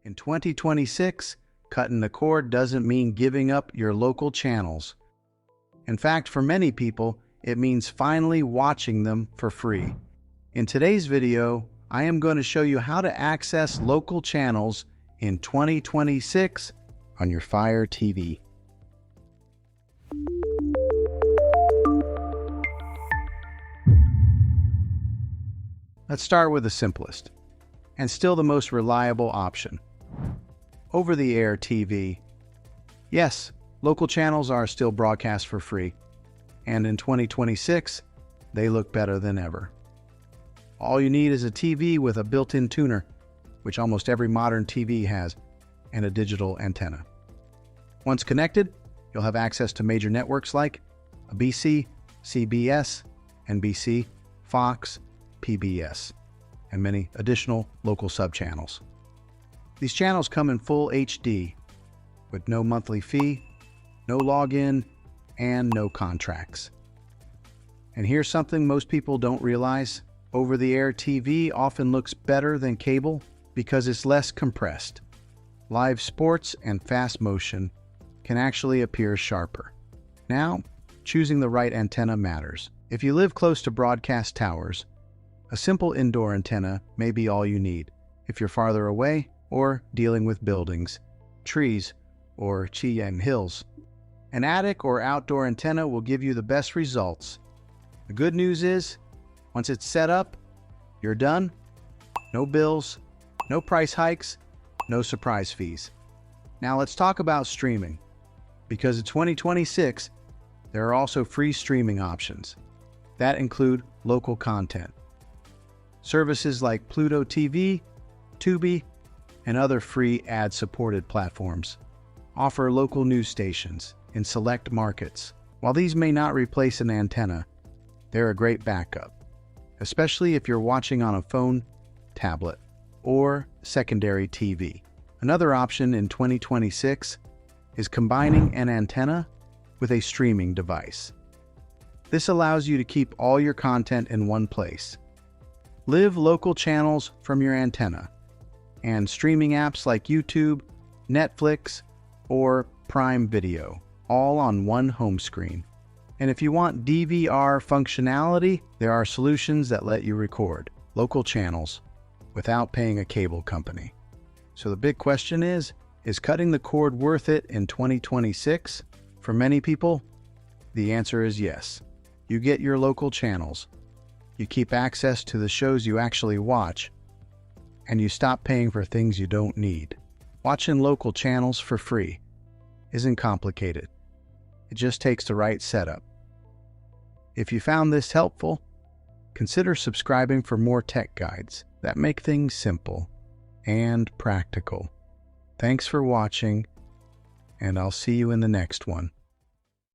In 2026, cutting the cord doesn't mean giving up your local channels. In fact, for many people, it means finally watching them for free. In today's video, I am going to show you how to access local channels in 2026 on your Fire TV. Let's start with the simplest, and still the most reliable option. Over-the-air TV. Yes, local channels are still broadcast for free, and in 2026, they look better than ever. All you need is a TV with a built-in tuner, which almost every modern TV has, and a digital antenna. Once connected, you'll have access to major networks like ABC, CBS, NBC, Fox, PBS, and many additional local subchannels. These channels come in full HD, with no monthly fee, no login, and no contracts. And here's something most people don't realize. Over-the-air TV often looks better than cable because it's less compressed. Live sports and fast motion can actually appear sharper. Now, choosing the right antenna matters. If you live close to broadcast towers, a simple indoor antenna may be all you need. If you're farther away or dealing with buildings, trees, or Cheyenne Hills, an attic or outdoor antenna will give you the best results. The good news is, once it's set up, you're done. No bills, no price hikes, no surprise fees. Now let's talk about streaming. Because in 2026, there are also free streaming options that include local content. Services like Pluto TV, Tubi, and other free ad-supported platforms offer local news stations in select markets. While these may not replace an antenna, they're a great backup, especially if you're watching on a phone, tablet, or secondary TV. Another option in 2026 is combining an antenna with a streaming device. This allows you to keep all your content in one place. Live local channels from your antenna, and streaming apps like YouTube, Netflix, or Prime Video, all on one home screen. And if you want DVR functionality, there are solutions that let you record local channels without paying a cable company. So the big question is cutting the cord worth it in 2026? For many people, the answer is yes. You get your local channels, you keep access to the shows you actually watch, and you stop paying for things you don't need. Watching local channels for free isn't complicated. It just takes the right setup. If you found this helpful, consider subscribing for more tech guides that make things simple and practical. Thanks for watching, and I'll see you in the next one.